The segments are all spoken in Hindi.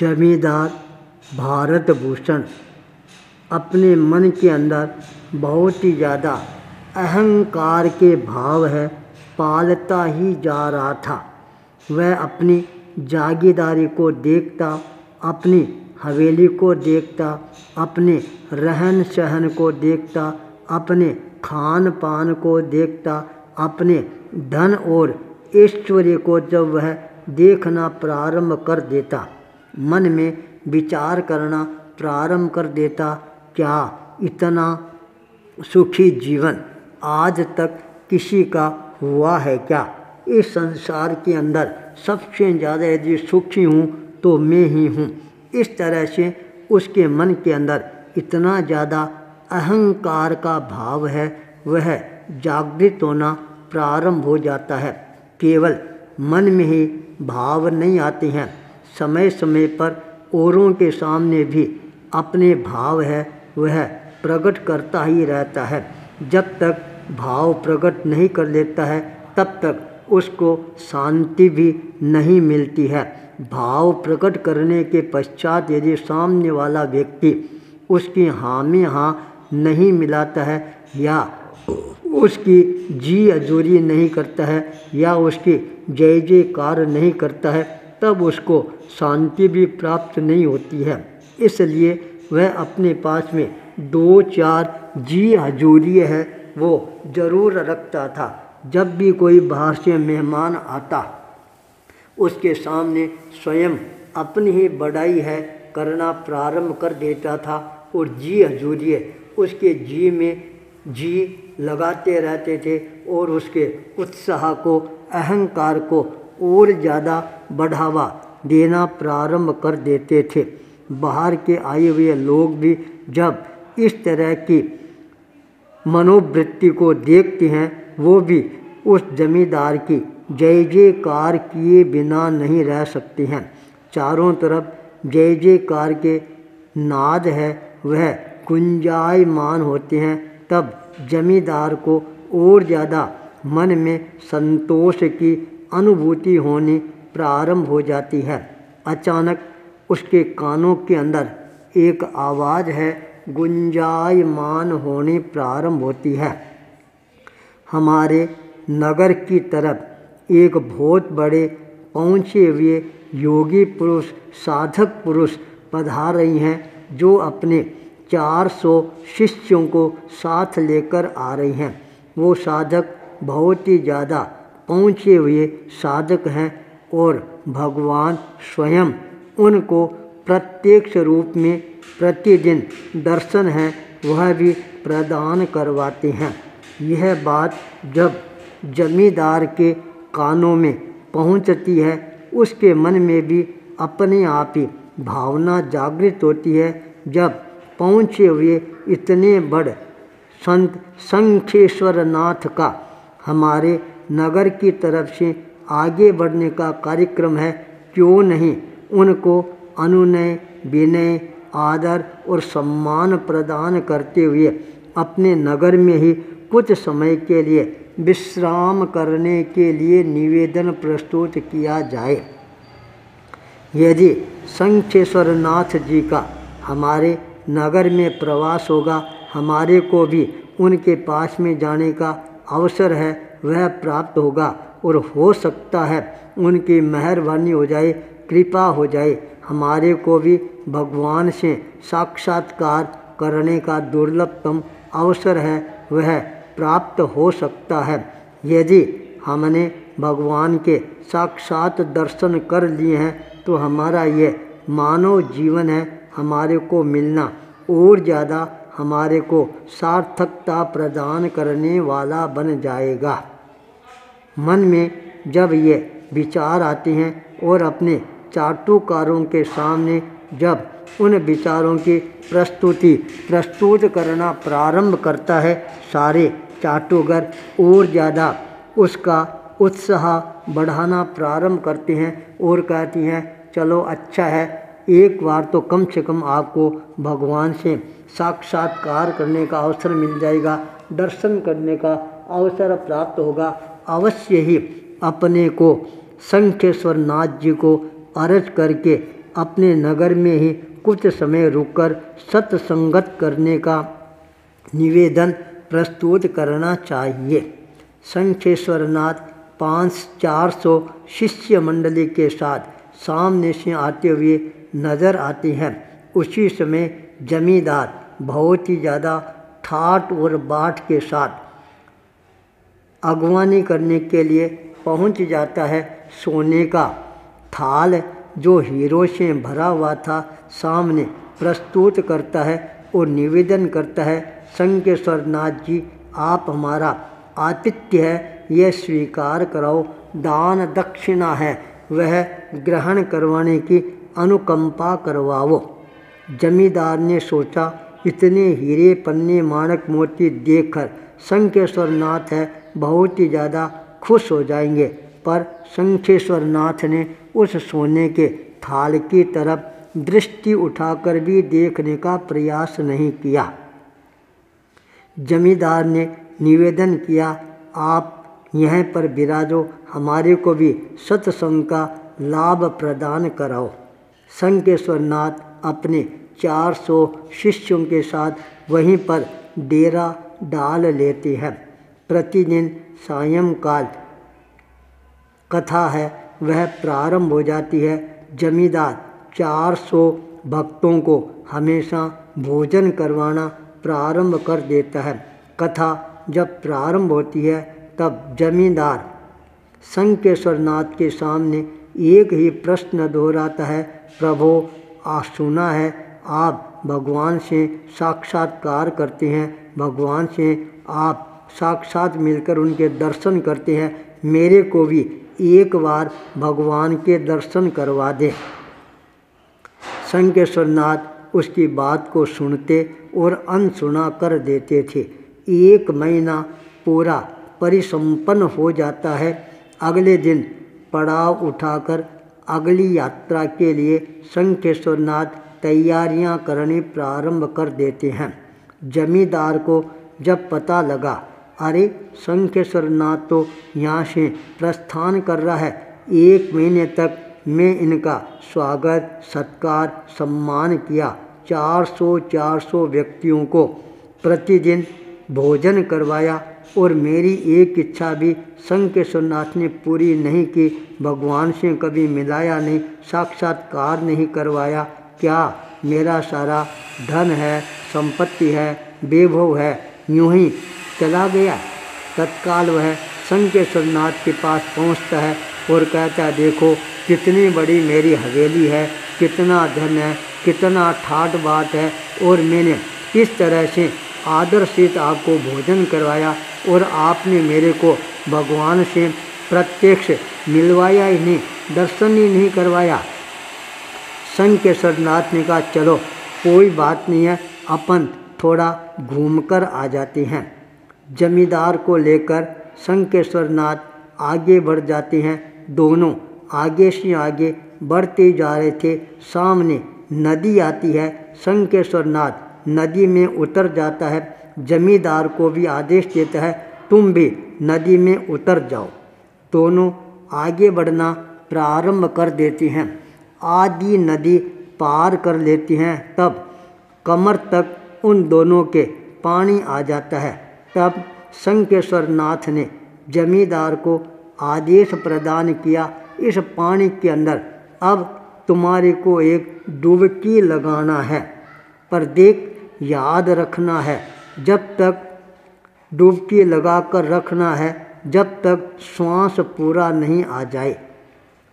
जमींदार भारत भूषण अपने मन के अंदर बहुत ही ज़्यादा अहंकार के भाव है पालता ही जा रहा था। वह अपनी जागीरदारी को देखता, अपनी हवेली को देखता, अपने रहन सहन को देखता, अपने खान पान को देखता, अपने धन और ऐश्वर्य को जब वह देखना प्रारंभ कर देता, मन में विचार करना प्रारंभ कर देता, क्या इतना सुखी जीवन आज तक किसी का हुआ है क्या? इस संसार के अंदर सबसे ज़्यादा यदि सुखी हूँ तो मैं ही हूँ। इस तरह से उसके मन के अंदर इतना ज़्यादा अहंकार का भाव है, वह जागृत होना प्रारंभ हो जाता है। केवल मन में ही भाव नहीं आते हैं, समय समय पर औरों के सामने भी अपने भाव है वह प्रकट करता ही रहता है। जब तक भाव प्रकट नहीं कर लेता है तब तक उसको शांति भी नहीं मिलती है। भाव प्रकट करने के पश्चात यदि सामने वाला व्यक्ति उसकी हाँ में हाँ नहीं मिलाता है या उसकी जी हजूरी नहीं करता है या उसकी जय जयकार नहीं करता है, तब उसको शांति भी प्राप्त नहीं होती है। इसलिए वह अपने पास में 2-4 जी हजूरी है वो ज़रूर रखता था। जब भी कोई बाहर से मेहमान आता उसके सामने स्वयं अपनी ही बड़ाई है करना प्रारंभ कर देता था और जी हजूरी उसके जी में जी लगाते रहते थे और उसके उत्साह को, अहंकार को और ज़्यादा बढ़ावा देना प्रारंभ कर देते थे। बाहर के आए हुए लोग भी जब इस तरह की मनोवृत्ति को देखते हैं वो भी उस जमींदार की जय जयकार किए बिना नहीं रह सकते हैं। चारों तरफ जय जयकार के नाद है वह गुंजायमान होते हैं। तब जमींदार को और ज़्यादा मन में संतोष की अनुभूति होनी प्रारंभ हो जाती है। अचानक उसके कानों के अंदर एक आवाज़ है गुंजायमान होनी प्रारंभ होती है। हमारे नगर की तरफ एक बहुत बड़े पहुँचे हुए योगी पुरुष, साधक पुरुष पधार रही हैं जो अपने 400 शिष्यों को साथ लेकर आ रही हैं। वो साधक बहुत ही ज़्यादा पहुँचे हुए साधक हैं और भगवान स्वयं उनको प्रत्यक्ष रूप में प्रतिदिन दर्शन है वह भी प्रदान करवाते हैं। यह बात जब जमींदार के कानों में पहुंचती है उसके मन में भी अपने आप ही भावना जागृत होती है। जब पहुँचे हुए इतने बड़े संत शंखेश्वर नाथ का हमारे नगर की तरफ से आगे बढ़ने का कार्यक्रम है, क्यों नहीं उनको अनुनय, विनय, आदर और सम्मान प्रदान करते हुए अपने नगर में ही कुछ समय के लिए विश्राम करने के लिए निवेदन प्रस्तुत किया जाए। यदि शंखेश्वर नाथ जी का हमारे नगर में प्रवास होगा, हमारे को भी उनके पास में जाने का अवसर है वह प्राप्त होगा और हो सकता है उनकी मेहरबानी हो जाए, कृपा हो जाए, हमारे को भी भगवान से साक्षात्कार करने का दुर्लभतम अवसर है वह प्राप्त हो सकता है। यदि हमने भगवान के साक्षात दर्शन कर लिए हैं तो हमारा ये मानव जीवन है हमारे को मिलना और ज़्यादा हमारे को सार्थकता प्रदान करने वाला बन जाएगा। मन में जब ये विचार आते हैं और अपने चाटुकारों के सामने जब उन विचारों की प्रस्तुत करना प्रारंभ करता है, सारे चाटुकार और ज़्यादा उसका उत्साह बढ़ाना प्रारंभ करते हैं और कहती हैं चलो अच्छा है, एक बार तो कम से कम आपको भगवान से साक्षात्कार करने का अवसर मिल जाएगा, दर्शन करने का अवसर प्राप्त होगा। अवश्य ही अपने को शंखेश्वर नाथ जी को अर्ज करके अपने नगर में ही कुछ समय रुककर सत्संगत करने का निवेदन प्रस्तुत करना चाहिए। शंखेश्वरनाथ 400 शिष्य मंडली के साथ सामने से आते हुए नजर आते हैं। उसी समय जमींदार बहुत ही ज़्यादा ठाट और बाट के साथ अगवानी करने के लिए पहुंच जाता है। सोने का थाल जो हीरो से भरा हुआ था सामने प्रस्तुत करता है और निवेदन करता है, शंखेश्वरनाथ जी, आप हमारा आतिथ्य है, यह स्वीकार कराओ। दान दक्षिणा है वह ग्रहण करवाने की अनुकंपा करवाओ। जमींदार ने सोचा, इतने हीरे पन्ने माणक मोती देखकर शंखेश्वरनाथ है बहुत ही ज़्यादा खुश हो जाएंगे, पर शंखेश्वरनाथ ने उस सोने के थाल की तरफ दृष्टि उठाकर भी देखने का प्रयास नहीं किया। जमींदार ने निवेदन किया, आप यहाँ पर विराजो, हमारे को भी सत्संग का लाभ प्रदान कराओ। शंखेश्वरनाथ अपने 400 शिष्यों के साथ वहीं पर डेरा डाल लेते हैं। प्रतिदिन सायंकाल कथा है वह प्रारंभ हो जाती है। जमींदार 400 भक्तों को हमेशा भोजन करवाना प्रारंभ कर देता है। कथा जब प्रारंभ होती है तब जमींदार शंखेश्वरनाथ के सामने एक ही प्रश्न दोहराता है, प्रभु, सुना है आप भगवान से साक्षात्कार करते हैं, भगवान से आप साक्षात मिलकर उनके दर्शन करते हैं, मेरे को भी एक बार भगवान के दर्शन करवा दें। शंखेश्वरनाथ उसकी बात को सुनते और अनसुना कर देते थे। 1 महीना पूरा परिसंपन्न हो जाता है। अगले दिन पड़ाव उठाकर अगली यात्रा के लिए शंखेश्वरनाथ तैयारियां करनी प्रारंभ कर देते हैं। जमींदार को जब पता लगा, अरे शंखेश्वरनाथ तो यहाँ से प्रस्थान कर रहा है, 1 महीने तक मैं इनका स्वागत सत्कार सम्मान किया, 400 व्यक्तियों को प्रतिदिन भोजन करवाया और मेरी एक इच्छा भी शंखेश्वरनाथ ने पूरी नहीं की, भगवान से कभी मिलाया नहीं, साक्षात्कार नहीं करवाया, क्या मेरा सारा धन है, संपत्ति है, वैभव है, यूं ही चला गया? तत्काल वह शंखेश्वरनाथ के पास पहुंचता है और कहता है, देखो कितनी बड़ी मेरी हवेली है, कितना धन है, कितना ठाट बाट है, और मैंने इस तरह से आदर से आपको भोजन करवाया और आपने मेरे को भगवान से प्रत्यक्ष मिलवाया ही नहीं, दर्शन ही नहीं करवाया। शंखेश्वरनाथ ने कहा, चलो कोई बात नहीं है, अपन थोड़ा घूमकर आ जाते हैं। जमींदार को लेकर शंखेश्वरनाथ आगे बढ़ जाते हैं। दोनों आगे से आगे बढ़ते जा रहे थे। सामने नदी आती है। शंखेश्वरनाथ नदी में उतर जाता है। जमींदार को भी आदेश देता है, तुम भी नदी में उतर जाओ। दोनों आगे बढ़ना प्रारंभ कर देते हैं। आधी नदी पार कर लेती हैं, तब कमर तक उन दोनों के पानी आ जाता है। तब शंखेश्वरनाथ ने जमींदार को आदेश प्रदान किया, इस पानी के अंदर अब तुम्हारे को एक डुबकी लगाना है, पर देख याद रखना है, जब तक डुबकी लगाकर रखना है जब तक श्वास पूरा नहीं आ जाए।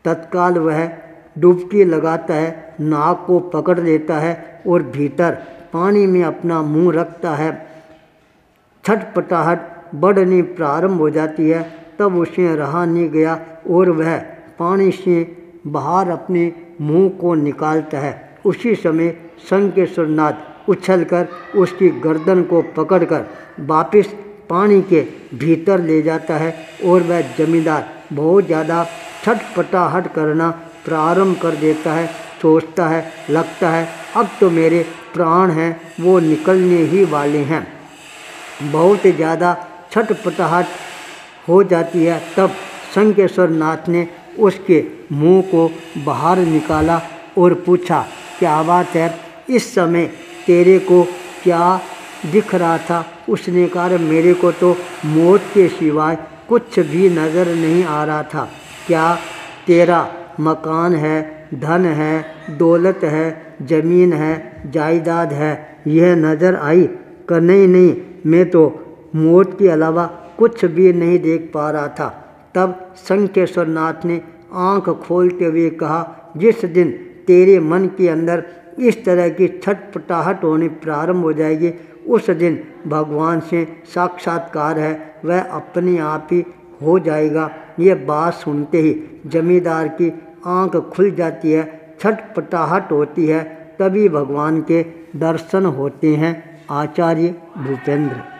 तत्काल वह डुबकी लगाता है, नाक को पकड़ लेता है और भीतर पानी में अपना मुंह रखता है। छटपटाहट बढ़नी प्रारंभ हो जाती है। तब उसे रहा नहीं गया और वह पानी से बाहर अपने मुंह को निकालता है। उसी समय शंखेश्वरनाथ उछलकर उसकी गर्दन को पकड़कर वापस पानी के भीतर ले जाता है और वह जमींदार बहुत ज़्यादा छटपटाहट करना प्रारंभ कर देता है। सोचता है, लगता है अब तो मेरे प्राण हैं वो निकलने ही वाले हैं। बहुत ज़्यादा छटपटाहट हो जाती है। तब शंखेश्वरनाथ ने उसके मुंह को बाहर निकाला और पूछा, क्या बात है, इस समय तेरे को क्या दिख रहा था? उसने कहा, मेरे को तो मौत के सिवाय कुछ भी नज़र नहीं आ रहा था। क्या तेरा मकान है, धन है, दौलत है, ज़मीन है, जायदाद है, यह नज़र आई? कि नहीं, मैं तो मौत के अलावा कुछ भी नहीं देख पा रहा था। तब शंखेश्वर नाथ ने आंख खोलते हुए कहा, जिस दिन तेरे मन के अंदर इस तरह की छटपटाहट होनी प्रारंभ हो जाएगी, उस दिन भगवान से साक्षात्कार है वह अपने आप ही हो जाएगा। ये बात सुनते ही जमींदार की आंख खुल जाती है, छटपटाहट होती है, तभी भगवान के दर्शन होते हैं। आचार्य भूपेंद्र।